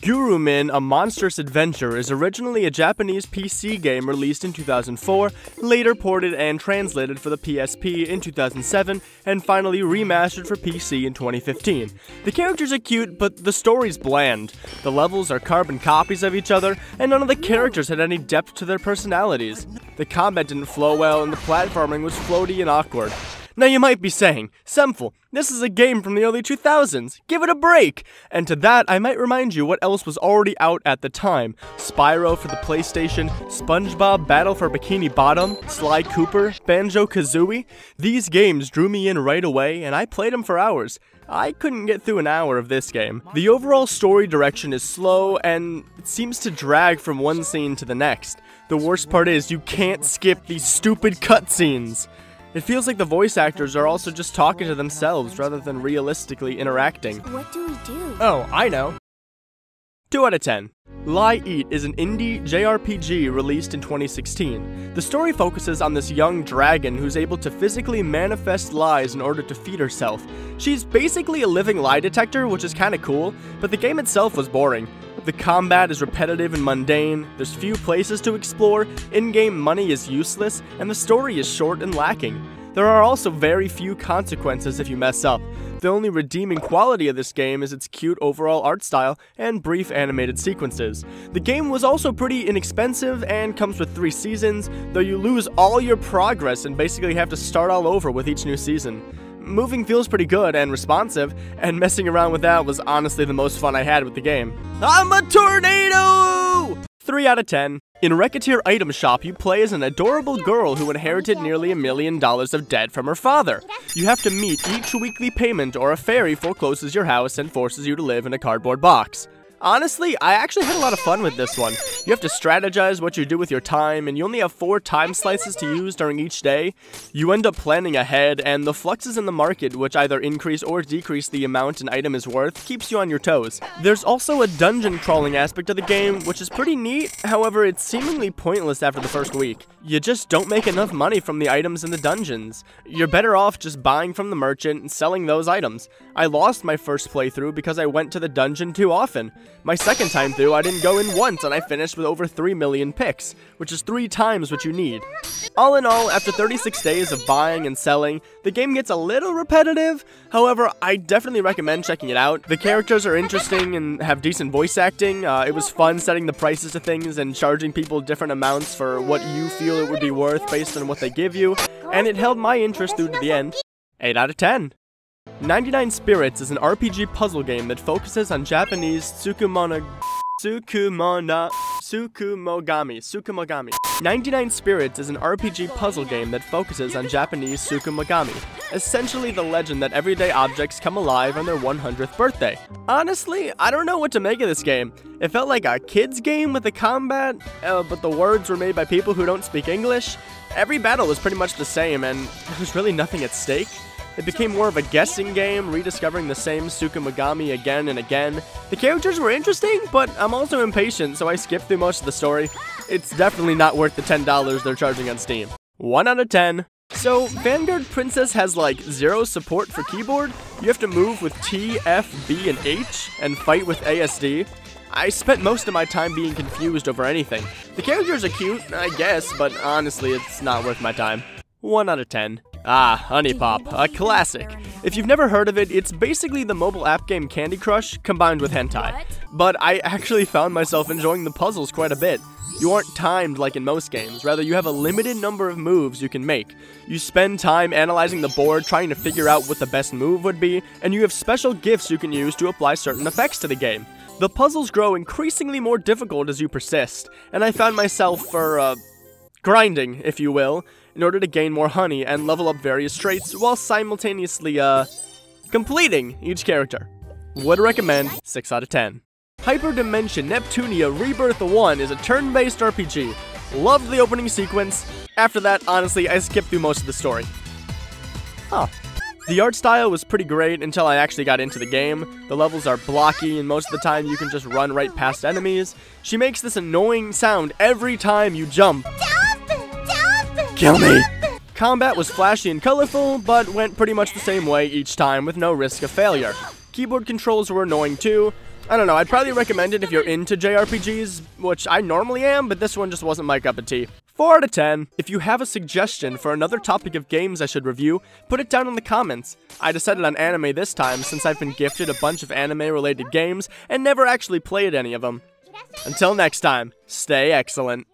Gurumin: A Monstrous Adventure is originally a Japanese PC game released in 2004, later ported and translated for the PSP in 2007, and finally remastered for PC in 2015. The characters are cute, but the story's bland. The levels are carbon copies of each other, and none of the characters had any depth to their personalities. The combat didn't flow well, and the platforming was floaty and awkward. Now you might be saying, Xemptful, this is a game from the early 2000s, give it a break! And to that, I might remind you what else was already out at the time. Spyro for the PlayStation, SpongeBob Battle for Bikini Bottom, Sly Cooper, Banjo-Kazooie. These games drew me in right away, and I played them for hours. I couldn't get through an hour of this game. The overall story direction is slow, and it seems to drag from one scene to the next. The worst part is, you can't skip these stupid cutscenes. It feels like the voice actors are also just talking to themselves rather than realistically interacting. What do we do? Oh, I know. 2 out of 10. Liyue is an indie JRPG released in 2016. The story focuses on this young dragon who's able to physically manifest lies in order to feed herself. She's basically a living lie detector, which is kinda cool, but the game itself was boring. The combat is repetitive and mundane, there's few places to explore, in-game money is useless, and the story is short and lacking. There are also very few consequences if you mess up. The only redeeming quality of this game is its cute overall art style and brief animated sequences. The game was also pretty inexpensive and comes with 3 seasons, though you lose all your progress and basically have to start all over with each new season. Moving feels pretty good and responsive, and messing around with that was honestly the most fun I had with the game. I'm a tornado! 3 out of 10. In Reckitt item shop, you play as an adorable girl who inherited nearly $1 million of debt from her father. You have to meet each weekly payment or a fairy forecloses your house and forces you to live in a cardboard box. Honestly, I actually had a lot of fun with this one. You have to strategize what you do with your time, and you only have 4 time slices to use during each day. You end up planning ahead, and the fluxes in the market, which either increase or decrease the amount an item is worth, keeps you on your toes. There's also a dungeon crawling aspect of the game, which is pretty neat, however it's seemingly pointless after the first week. You just don't make enough money from the items in the dungeons. You're better off just buying from the merchant and selling those items. I lost my first playthrough because I went to the dungeon too often. My second time through, I didn't go in once, and I finished with over 3 million picks, which is 3 times what you need. All in all, after 36 days of buying and selling, the game gets a little repetitive. However, I definitely recommend checking it out. The characters are interesting and have decent voice acting. It was fun setting the prices to things and charging people different amounts for what you feel it would be worth based on what they give you, and it held my interest through to the end. 8 out of 10. 99 Spirits is an RPG puzzle game that focuses on Japanese Tsukumogami. 99 Spirits is an RPG puzzle game that focuses on Japanese Tsukumogami, essentially the legend that everyday objects come alive on their 100th birthday. Honestly, I don't know what to make of this game. It felt like a kid's game with a combat, but the words were made by people who don't speak English. Every battle was pretty much the same, and there was really nothing at stake. It became more of a guessing game, rediscovering the same Tsukumogami again and again. The characters were interesting, but I'm also impatient, so I skipped through most of the story. It's definitely not worth the $10 they're charging on Steam. 1 out of 10. So, Vanguard Princess has like 0 support for keyboard. You have to move with T, F, B, and H, and fight with ASD. I spent most of my time being confused over anything. The characters are cute, I guess, but honestly, it's not worth my time. 1 out of 10. Ah, Horiepop, a classic. If you've never heard of it, it's basically the mobile app game Candy Crush combined with hentai. But I actually found myself enjoying the puzzles quite a bit. You aren't timed like in most games, rather you have a limited number of moves you can make. You spend time analyzing the board, trying to figure out what the best move would be, and you have special gifts you can use to apply certain effects to the game. The puzzles grow increasingly more difficult as you persist, and I found myself grinding, if you will, in order to gain more honey and level up various traits while simultaneously, completing each character. Would recommend 6 out of 10. Hyperdimension Neptunia Rebirth 1 is a turn-based RPG. Loved the opening sequence. After that, honestly, I skipped through most of the story. Huh. The art style was pretty great until I actually got into the game. The levels are blocky, and most of the time you can just run right past enemies. She makes this annoying sound every time you jump. Kill me! Combat was flashy and colorful, but went pretty much the same way each time with no risk of failure. Keyboard controls were annoying too. I don't know, I'd probably recommend it if you're into JRPGs, which I normally am, but this one just wasn't my cup of tea. 4 out of 10. If you have a suggestion for another topic of games I should review, put it down in the comments. I decided on anime this time since I've been gifted a bunch of anime-related games and never actually played any of them. Until next time, stay excellent.